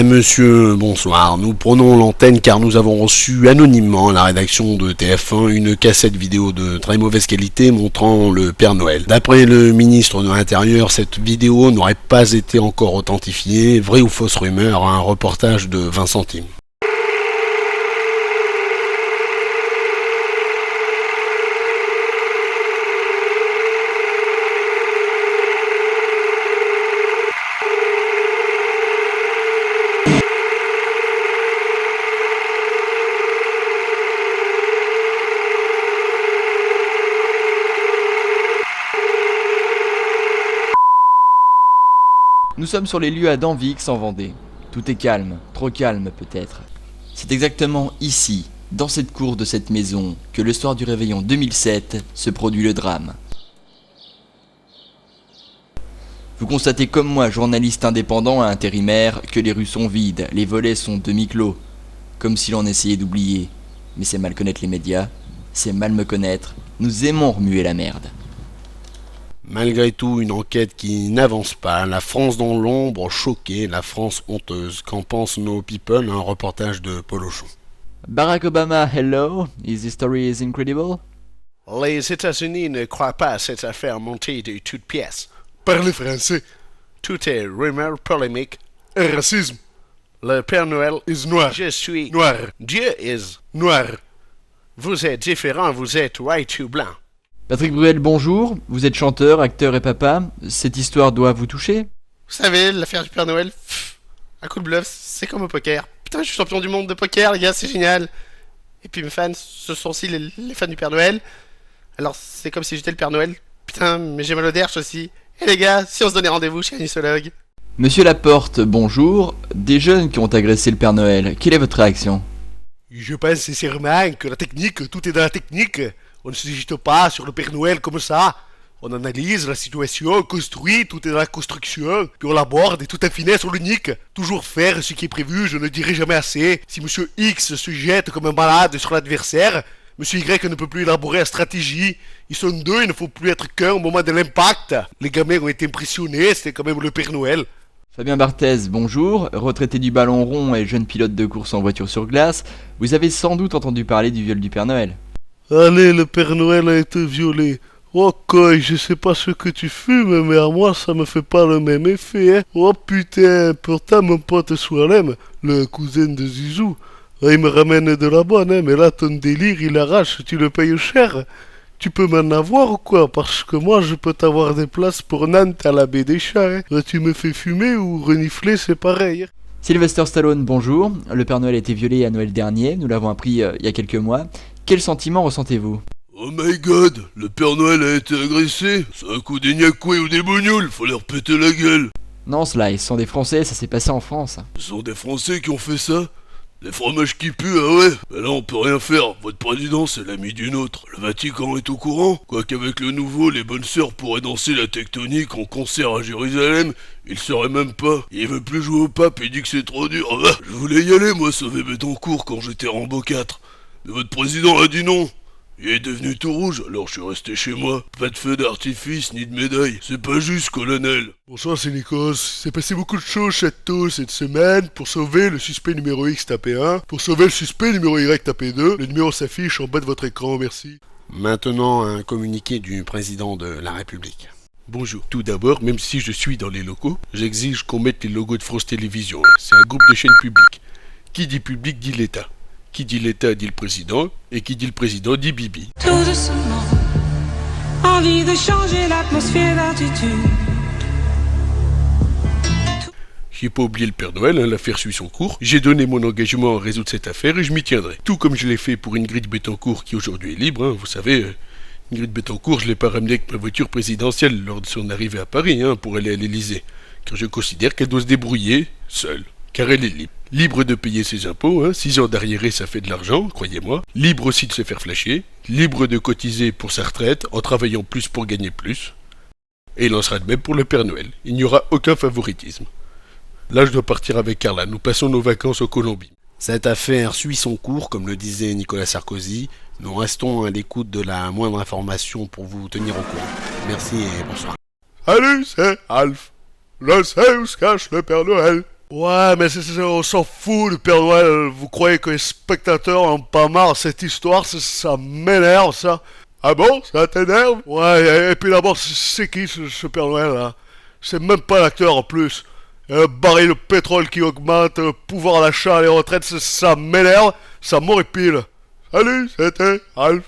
Monsieur, bonsoir. Nous prenons l'antenne car nous avons reçu anonymement à la rédaction de TF1 une cassette vidéo de très mauvaise qualité montrant le Père Noël. D'après le ministre de l'Intérieur, cette vidéo n'aurait pas été encore authentifiée. Vraie ou fausse rumeur, un reportage de 20 centimes. Nous sommes sur les lieux à Danvix en Vendée. Tout est calme, trop calme peut-être. C'est exactement ici, dans cette cour de cette maison, que le soir du réveillon 2007 se produit le drame. Vous constatez comme moi, journaliste indépendant à intérimaire, que les rues sont vides, les volets sont demi-clos, comme si l'on essayait d'oublier. Mais c'est mal connaître les médias, c'est mal me connaître, nous aimons remuer la merde. Malgré tout, une enquête qui n'avance pas. La France dans l'ombre, choquée, la France honteuse. Qu'en pensent nos people? Un reportage de Paul Auchon. Barack Obama, hello, this story is incredible. Les États-Unis ne croient pas à cette affaire montée de toutes pièces. Parlez français. Tout est rumeur, polémique. Et racisme. Le Père Noël Is noir. Je suis Noir. Dieu is. Noir. Vous êtes différent, vous êtes white ou blanc. Patrick Bruel, bonjour. Vous êtes chanteur, acteur et papa. Cette histoire doit vous toucher? Vous savez, l'affaire du Père Noël, un coup de bluff, c'est comme au poker. Putain, je suis champion du monde de poker, les gars, c'est génial. Et puis mes fans, ce sont aussi les fans du Père Noël. Alors, c'est comme si j'étais le Père Noël. Putain, mais j'ai mal au derche aussi. Et les gars, si on se donnait rendez-vous chez un nissologue? Monsieur Laporte, bonjour. Des jeunes qui ont agressé le Père Noël, quelle est votre réaction? Je pense sincèrement que la technique, tout est dans la technique. On ne se digite pas sur le Père Noël comme ça. On analyse la situation, on construit, tout est dans la construction, puis on l'aborde et tout est finesse, on l'unique. Toujours faire ce qui est prévu, je ne dirai jamais assez. Si Monsieur X se jette comme un malade sur l'adversaire, Monsieur Y ne peut plus élaborer la stratégie. Ils sont deux, il ne faut plus être qu'un au moment de l'impact. Les gamins ont été impressionnés, c'était quand même le Père Noël. Fabien Barthez, bonjour. Retraité du ballon rond et jeune pilote de course en voiture sur glace, vous avez sans doute entendu parler du viol du Père Noël. Allez, le Père Noël a été violé. Oh coy, je sais pas ce que tu fumes, mais à moi ça me fait pas le même effet, hein. Oh putain, pourtant mon pote Soalem, le cousin de Zizou, il me ramène de la bonne, hein, mais là ton délire il arrache, tu le payes cher. Tu peux m'en avoir ou quoi? Parce que moi je peux t'avoir des places pour Nantes à la baie des Chats, hein. Là, tu me fais fumer ou renifler, c'est pareil, hein. Sylvester Stallone, bonjour. Le Père Noël a été violé à Noël dernier, nous l'avons appris il y a quelques mois. Quel sentiment ressentez-vous? Oh my god, le Père Noël a été agressé. C'est un coup des niaquoués ou des bougnoules, faut leur péter la gueule. Non, Sly, ce sont des Français, ça s'est passé en France. Ce sont des Français qui ont fait ça. Des fromages qui puent, ah ouais. Mais là on peut rien faire, votre président c'est l'ami du nôtre. Le Vatican est au courant. Quoiqu'avec le nouveau, les bonnes sœurs pourraient danser la tectonique en concert à Jérusalem. Il saurait même pas. Il veut plus jouer au pape, il dit que c'est trop dur. Ah bah, je voulais y aller moi sauver Bettencourt quand j'étais Rambo 4. Mais votre président a dit non. Il est devenu tout rouge, alors je suis resté chez moi. Pas de feu d'artifice ni de médaille. C'est pas juste, colonel. Bonsoir, c'est Nikos. C'est passé beaucoup de choses château cette semaine. Pour sauver le suspect numéro X, tapez 1. Pour sauver le suspect numéro Y, tapez 2. Le numéro s'affiche en bas de votre écran, merci. Maintenant, un communiqué du président de la République. Bonjour. Tout d'abord, même si je suis dans les locaux, j'exige qu'on mette les logos de France Télévisions. C'est un groupe de chaînes publiques. Qui dit public dit l'État. Qui dit l'État dit le président, et qui dit le président dit Bibi. Tout doucement, envie de changer l'atmosphère d'attitude. J'ai pas oublié le Père Noël, hein, l'affaire suit son cours. J'ai donné mon engagement à résoudre cette affaire et je m'y tiendrai. Tout comme je l'ai fait pour Ingrid Betancourt qui aujourd'hui est libre, hein, vous savez. Ingrid Betancourt, je l'ai pas ramenée avec ma voiture présidentielle lors de son arrivée à Paris, hein, pour aller à l'Élysée. Car je considère qu'elle doit se débrouiller seule. Car elle est libre. Libre de payer ses impôts, hein, 6 ans d'arriéré ça fait de l'argent, croyez-moi. Libre aussi de se faire flasher. Libre de cotiser pour sa retraite en travaillant plus pour gagner plus. Et il en sera de même pour le Père Noël. Il n'y aura aucun favoritisme. Là je dois partir avec Carla, nous passons nos vacances en Colombie. Cette affaire suit son cours, comme le disait Nicolas Sarkozy. Nous restons à l'écoute de la moindre information pour vous tenir au courant. Merci et bonsoir. Salut, c'est Alf. Je sais où se cache le Père Noël. Ouais, mais on s'en fout du Père Noël. Vous croyez que les spectateurs n'ont pas marre de cette histoire? Ça m'énerve, ça. Ah bon? Ça t'énerve? Ouais, et puis d'abord, c'est qui ce Père Noël, là? C'est même pas l'acteur, en plus. Le baril de pétrole qui augmente, le pouvoir d'achat, les retraites, ça m'énerve, ça m'horripile. Salut, c'était Alf.